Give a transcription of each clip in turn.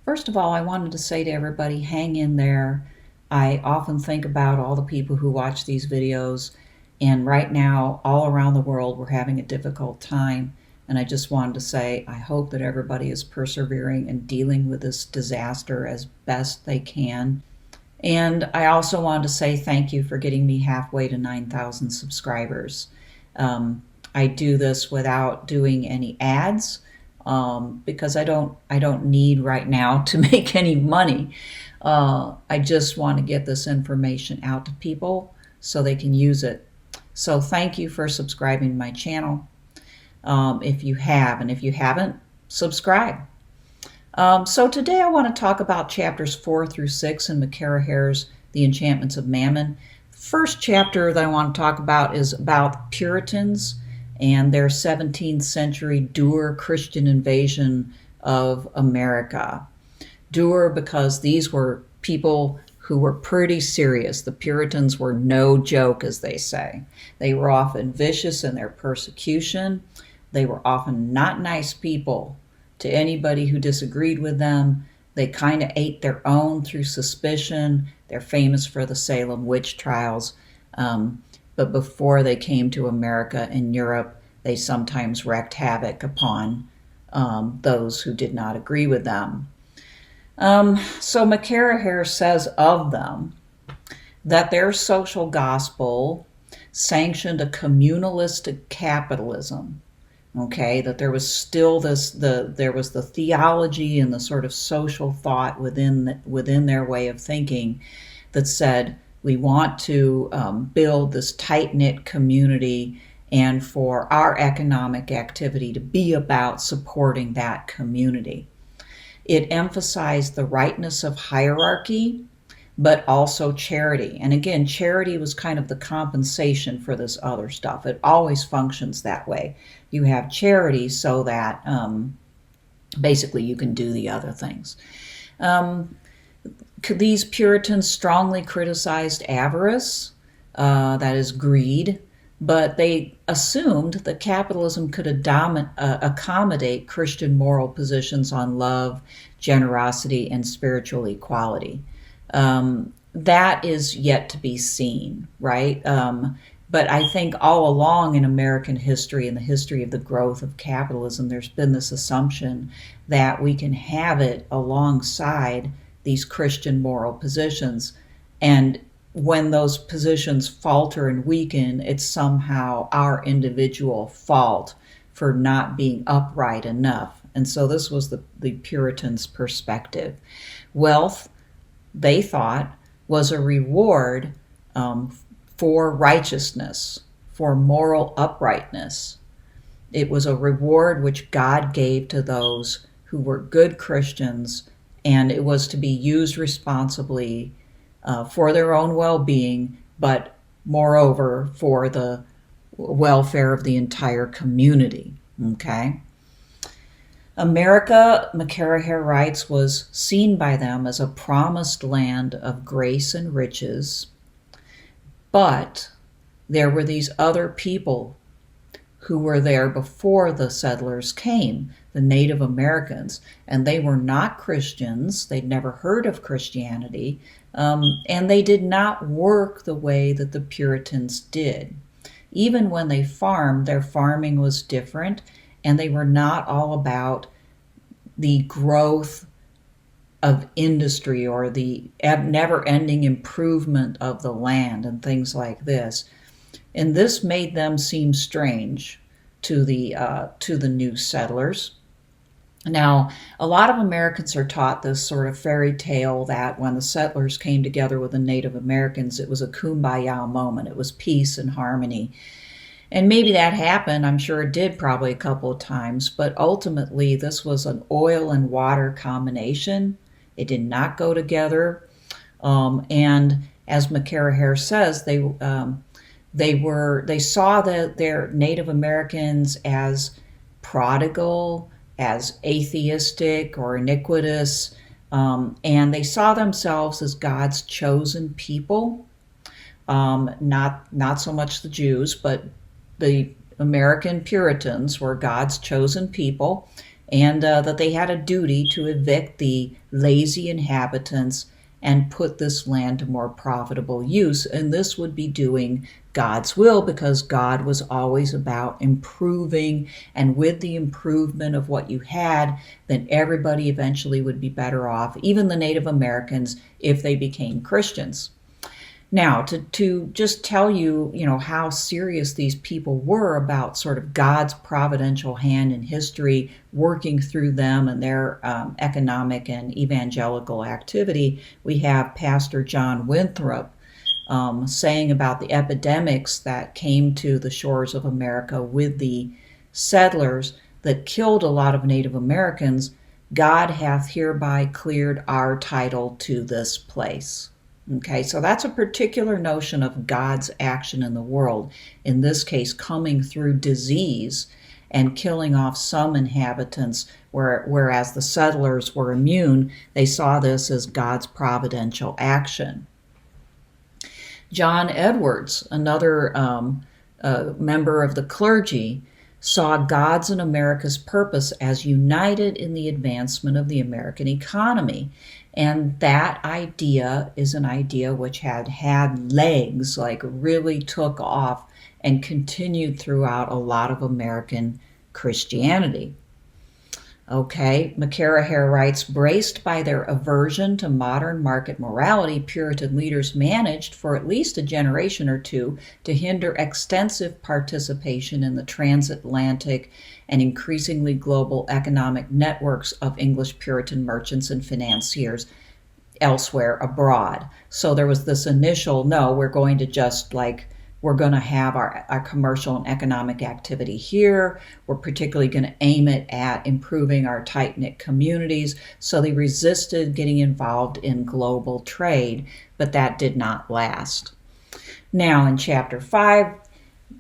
First of all, I wanted to say to everybody, hang in there. I often think about all the people who watch these videos, and right now, all around the world, we're having a difficult time. And I just wanted to say, I hope that everybody is persevering and dealing with this disaster as best they can. And I also wanted to say thank you for getting me halfway to 9,000 subscribers. I do this without doing any ads because I don't need right now to make any money. I just want to get this information out to people so they can use it. So thank you for subscribing to my channel. If you have, and if you haven't, subscribe. So today I want to talk about chapters 4 through 6 in McCarraher's The Enchantments of Mammon. The first chapter that I want to talk about is about Puritans and their 17th century dour Christian invasion of America. Dour because these were people who were pretty serious. The Puritans were no joke, as they say. They were often vicious in their persecution. They were often not nice people to anybody who disagreed with them. They kind of ate their own through suspicion. They're famous for the Salem witch trials. But before they came to America and Europe, they sometimes wreaked havoc upon those who did not agree with them. So McCarraher says of them that their social gospel sanctioned a communalistic capitalism. Okay, that there was still there was the theology and the sort of social thought within their way of thinking that said we want to build this tight-knit community, and for our economic activity to be about supporting that community. It emphasized the rightness of hierarchy, but also charity. And again, charity was kind of the compensation for this other stuff. It always functions that way. You have charity so that basically you can do the other things. These Puritans strongly criticized avarice, that is greed, but they assumed that capitalism could accommodate Christian moral positions on love, generosity, and spiritual equality. That is yet to be seen, right? But I think all along in American history and the history of the growth of capitalism, there's been this assumption that we can have it alongside these Christian moral positions. And when those positions falter and weaken, it's somehow our individual fault for not being upright enough. And so this was the Puritans' perspective. Wealth, they thought, was a reward for righteousness, for moral uprightness. It was a reward which God gave to those who were good Christians, and it was to be used responsibly for their own well-being, but moreover for the welfare of the entire community. Okay? America, McCarraher writes, was seen by them as a promised land of grace and riches, but there were these other people who were there before the settlers came, the Native Americans, and they were not Christians. They'd never heard of Christianity, and they did not work the way that the Puritans did. Even when they farmed, their farming was different, and they were not all about the growth of industry or the never-ending improvement of the land and things like this. And this made them seem strange to the new settlers. Now, a lot of Americans are taught this sort of fairy tale that when the settlers came together with the Native Americans, it was a kumbaya moment. It was peace and harmony. And maybe that happened. I'm sure it did probably a couple of times. But ultimately, this was an oil and water combination. It did not go together. And as McCarraher says, they saw their Native Americans as prodigal, as atheistic or iniquitous, and they saw themselves as God's chosen people. Not so much the Jews, but the American Puritans were God's chosen people, and that they had a duty to evict the lazy inhabitants and put this land to more profitable use. And this would be doing God's will, because God was always about improving, and with the improvement of what you had, then everybody eventually would be better off, even the Native Americans, if they became Christians. Now, to just tell you, how serious these people were about sort of God's providential hand in history working through them and their economic and evangelical activity, we have Pastor John Winthrop saying about the epidemics that came to the shores of America with the settlers that killed a lot of Native Americans. God hath hereby cleared our title to this place. Okay, so that's a particular notion of God's action in the world, in this case coming through disease and killing off some inhabitants, whereas the settlers were immune. They saw this as God's providential action. John Edwards, another member of the clergy, saw God's and America's purpose as united in the advancement of the American economy. And that idea is an idea which had legs, like really took off and continued throughout a lot of American Christianity. Okay, McCarraher writes, braced by their aversion to modern market morality, Puritan leaders managed for at least a generation or two to hinder extensive participation in the transatlantic and increasingly global economic networks of English Puritan merchants and financiers elsewhere abroad. So there was this initial, no, we're going to have our commercial and economic activity here. We're particularly going to aim it at improving our tight-knit communities. So they resisted getting involved in global trade, but that did not last. Now in chapter 5,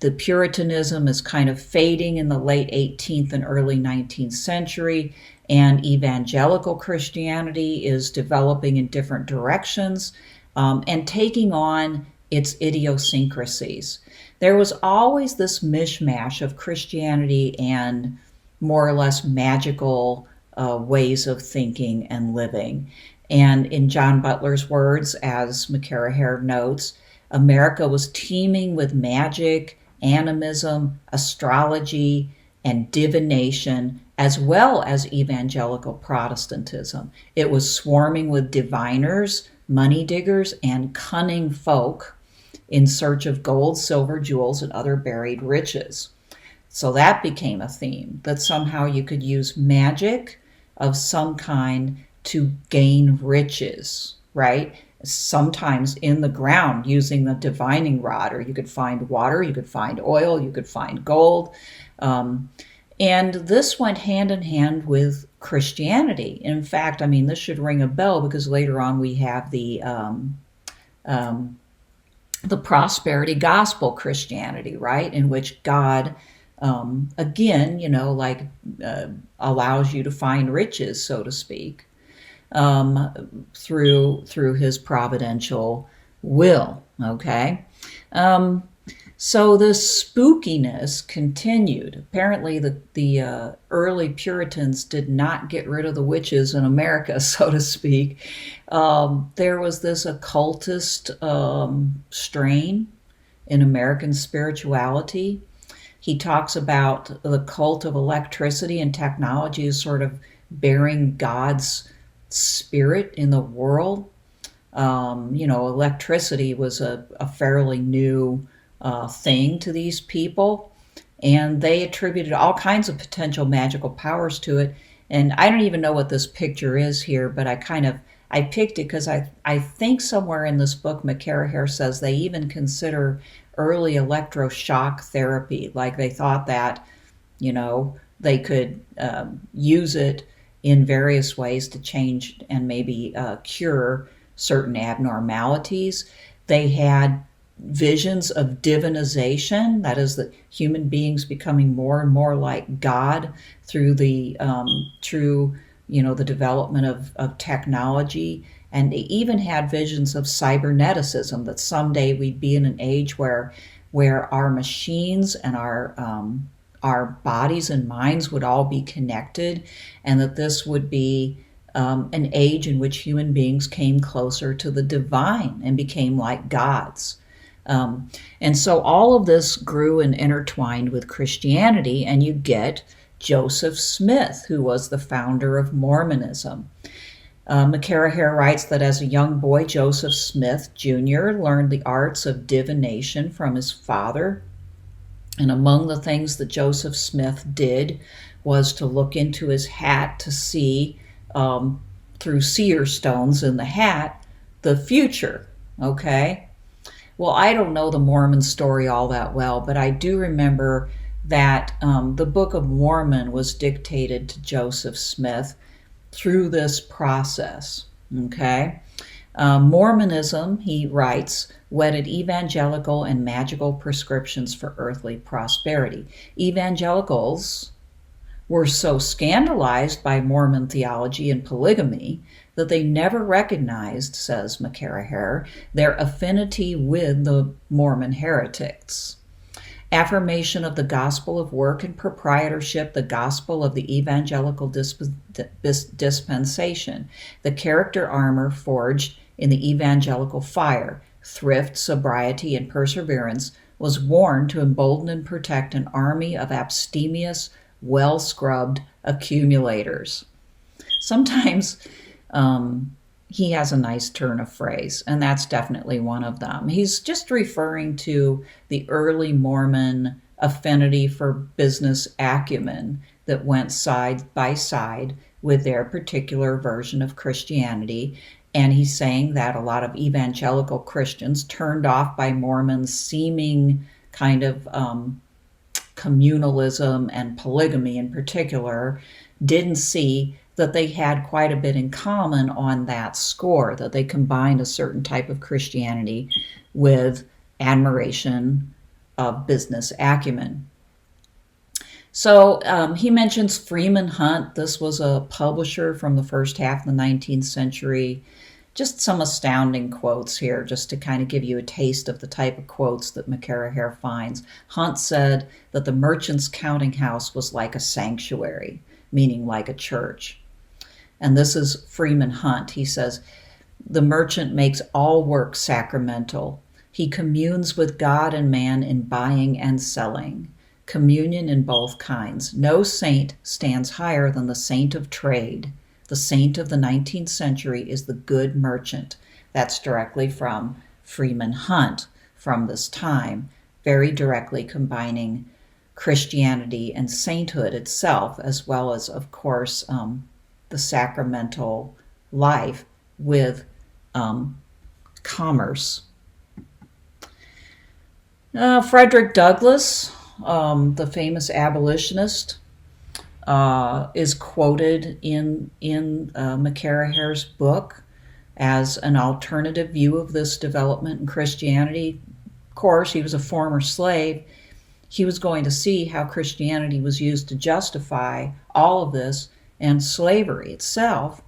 the Puritanism is kind of fading in the late 18th and early 19th century, and evangelical Christianity is developing in different directions and taking on its idiosyncrasies. There was always this mishmash of Christianity and more or less magical ways of thinking and living. And in John Butler's words, as McCarraher notes, America was teeming with magic, animism, astrology, and divination, as well as evangelical Protestantism. It was swarming with diviners, money diggers, and cunning folk in search of gold, silver, jewels, and other buried riches. So that became a theme, that somehow you could use magic of some kind to gain riches, right? Sometimes in the ground using the divining rod, or you could find water, you could find oil, you could find gold. And this went hand in hand with Christianity. In fact, this should ring a bell, because later on we have the prosperity gospel Christianity, right? In which God, again, allows you to find riches, so to speak, through his providential will, okay? So this spookiness continued. Apparently the early Puritans did not get rid of the witches in America, so to speak. There was this occultist strain in American spirituality. He talks about the cult of electricity and technology as sort of bearing God's spirit in the world. Electricity was a fairly new thing to these people, and they attributed all kinds of potential magical powers to it. And I don't even know what this picture is here, but I picked it because I think somewhere in this book McCarraher says they even consider early electroshock therapy, like they thought that they could use it in various ways to change and maybe cure certain abnormalities. They had visions of divinization, that is, that human beings becoming more and more like God through the the development of technology. And they even had visions of cyberneticism, that someday we'd be in an age where our machines and our our bodies and minds would all be connected, and that this would be an age in which human beings came closer to the divine and became like gods. And so all of this grew and intertwined with Christianity, and you get Joseph Smith, who was the founder of Mormonism. McCarraher writes that as a young boy, Joseph Smith Jr. learned the arts of divination from his father. And among the things that Joseph Smith did was to look into his hat to see, through seer stones in the hat, the future. Okay? Well, I don't know the Mormon story all that well, but I do remember that the Book of Mormon was dictated to Joseph Smith through this process. Okay? Mormonism, he writes, wedded evangelical and magical prescriptions for earthly prosperity. Evangelicals were so scandalized by Mormon theology and polygamy that they never recognized, says McCarraher, their affinity with the Mormon heretics. Affirmation of the gospel of work and proprietorship, the gospel of the evangelical dispensation, the character armor forged in the evangelical fire, thrift, sobriety, and perseverance, was worn to embolden and protect an army of abstemious, well-scrubbed accumulators. Sometimes he has a nice turn of phrase, and that's definitely one of them. He's just referring to the early Mormon affinity for business acumen that went side by side with their particular version of Christianity. And he's saying that a lot of evangelical Christians, turned off by Mormons' seeming kind of communalism and polygamy in particular, didn't see that they had quite a bit in common on that score, that they combined a certain type of Christianity with admiration of business acumen. So he mentions Freeman Hunt. This was a publisher from the first half of the 19th century. Just some astounding quotes here, just to kind of give you a taste of the type of quotes that McCarraher finds. Hunt said that the merchant's counting house was like a sanctuary, meaning like a church. And this is Freeman Hunt. He says, the merchant makes all work sacramental. He communes with God and man in buying and selling. Communion in both kinds. No saint stands higher than the saint of trade. The saint of the 19th century is the good merchant. That's directly from Freeman Hunt from this time, very directly combining Christianity and sainthood itself, as well as, of course, the sacramental life with commerce. Frederick Douglass, the famous abolitionist, is quoted in McCarraher's book as an alternative view of this development in Christianity. Of course, he was a former slave. He was going to see how Christianity was used to justify all of this, and slavery itself.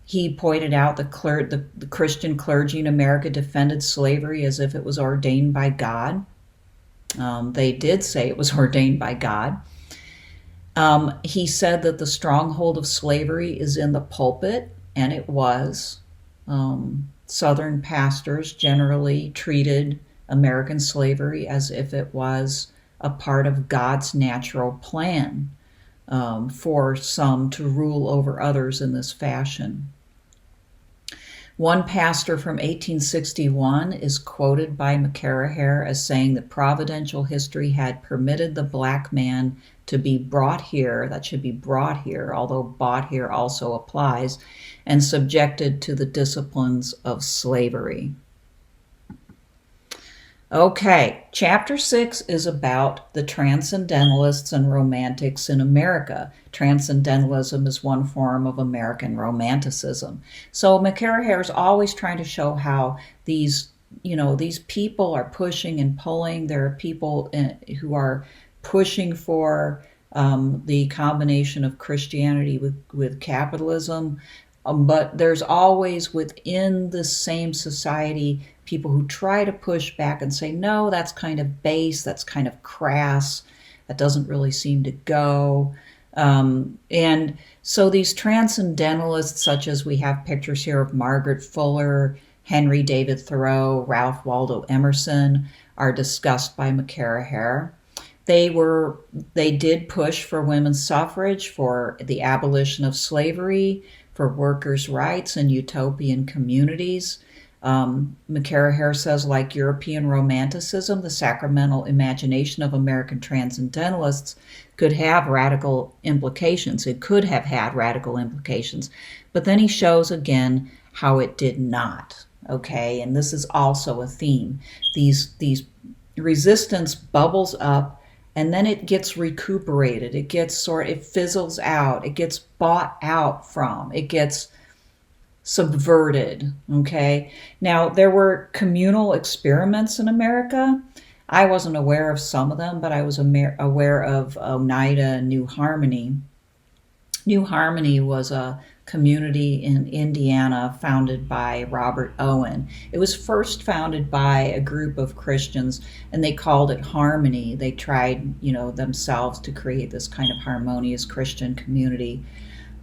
He pointed out the Christian clergy in America defended slavery as if it was ordained by God. They did say it was ordained by God. He said that the stronghold of slavery is in the pulpit, and it was. Southern pastors generally treated American slavery as if it was a part of God's natural plan for some to rule over others in this fashion. One pastor from 1861 is quoted by McCarraher as saying that providential history had permitted the black man to be brought here, that should be brought here, although bought here also applies, and subjected to the disciplines of slavery. Okay, Chapter 6 is about the Transcendentalists and Romantics in America. Transcendentalism is one form of American Romanticism. So McCarraher is always trying to show how these people are pushing and pulling. There are people who are pushing for the combination of Christianity with capitalism, but there's always within the same society people who try to push back and say, no, that's kind of base, that's kind of crass, that doesn't really seem to go. And so these transcendentalists, such as we have pictures here of Margaret Fuller, Henry David Thoreau, Ralph Waldo Emerson, are discussed by McCarraher. They did push for women's suffrage, for the abolition of slavery, for workers' rights and utopian communities. McCarraher says, like European Romanticism, the sacramental imagination of American Transcendentalists could have radical implications. It could have had radical implications. But then he shows again how it did not. Okay, and this is also a theme. These resistance bubbles up, and then it gets recuperated. It fizzles out. It gets bought out from. It gets subverted. Okay. Now, there were communal experiments in America. I wasn't aware of some of them, but I was aware of Oneida and New Harmony. New Harmony was a community in Indiana founded by Robert Owen. It was first founded by a group of Christians, and they called it Harmony. They tried, themselves to create this kind of harmonious Christian community.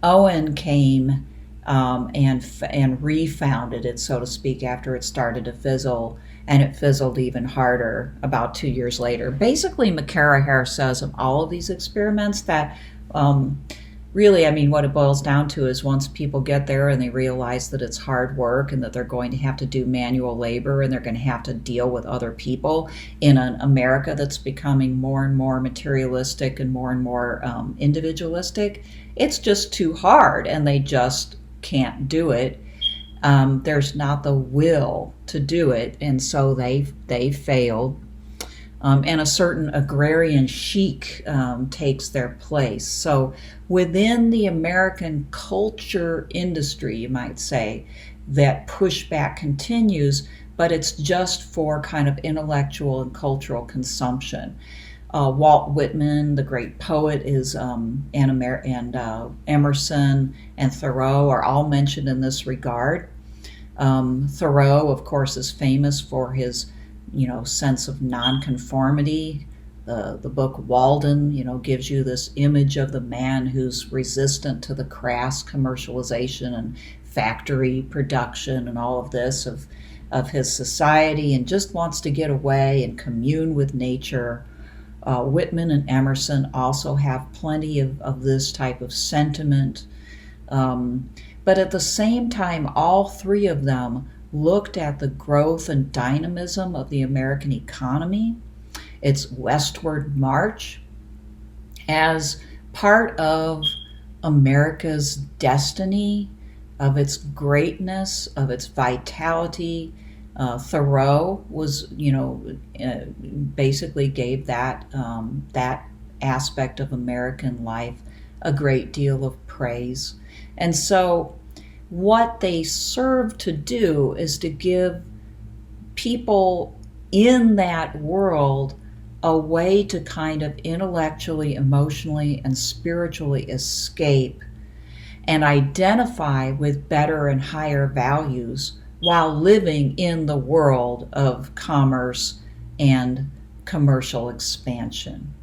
Owen came and refounded it, so to speak, after it started to fizzle, and it fizzled even harder about 2 years later. Basically, McCarraher says of all of these experiments that really, what it boils down to is once people get there and they realize that it's hard work and that they're going to have to do manual labor and they're going to have to deal with other people in an America that's becoming more and more materialistic and more individualistic, it's just too hard and they just can't do it. There's not the will to do it, and so they failed. And a certain agrarian chic takes their place. So within the American culture industry, you might say, that pushback continues, but it's just for kind of intellectual and cultural consumption. Walt Whitman, the great poet, and Emerson and Thoreau are all mentioned in this regard. Thoreau, of course, is famous for his sense of nonconformity. The book Walden, gives you this image of the man who's resistant to the crass commercialization and factory production and all of this of his society, and just wants to get away and commune with nature. Whitman and Emerson also have plenty of this type of sentiment. But at the same time, all three of them looked at the growth and dynamism of the American economy, its westward march, as part of America's destiny, of its greatness, of its vitality. Thoreau was, basically gave that aspect of American life a great deal of praise. And so what they serve to do is to give people in that world a way to kind of intellectually, emotionally, and spiritually escape and identify with better and higher values while living in the world of commerce and commercial expansion.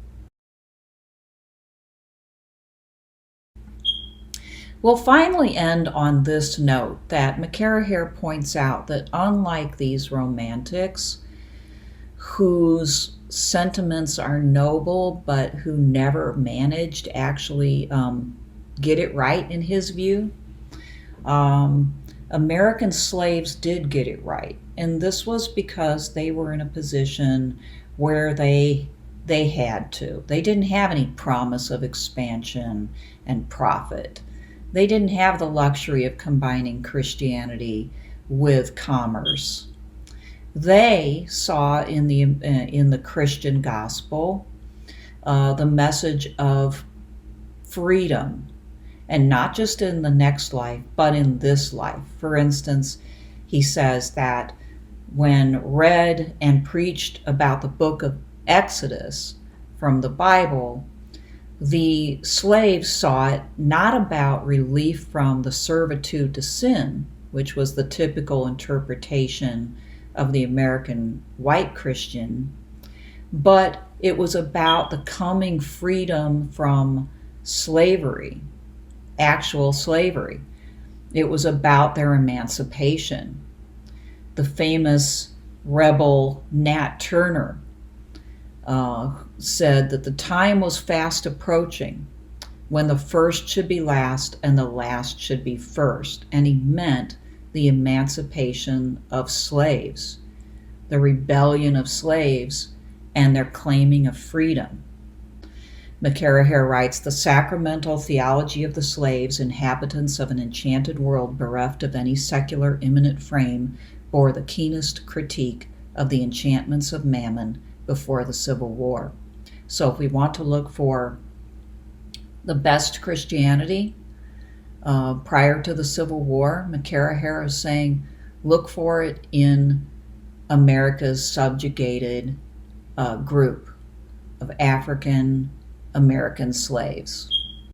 We'll finally end on this note that McCarraher points out that unlike these romantics, whose sentiments are noble but who never managed to actually get it right in his view, American slaves did get it right. And this was because they were in a position where they had to. They didn't have any promise of expansion and profit. They didn't have the luxury of combining Christianity with commerce. They saw in the Christian gospel the message of freedom, and not just in the next life, but in this life. For instance, he says that when read and preached about the book of Exodus from the Bible, the slaves saw it not about relief from the servitude to sin, which was the typical interpretation of the American white Christian, but it was about the coming freedom from slavery, actual slavery. It was about their emancipation. The famous rebel Nat Turner said that the time was fast approaching when the first should be last and the last should be first. And he meant the emancipation of slaves, the rebellion of slaves, and their claiming of freedom. McCarraher writes, the sacramental theology of the slaves, inhabitants of an enchanted world bereft of any secular immanent frame, bore the keenest critique of the enchantments of Mammon before the Civil War. So if we want to look for the best Christianity prior to the Civil War, McCarraher is saying, look for it in America's subjugated group of African American slaves.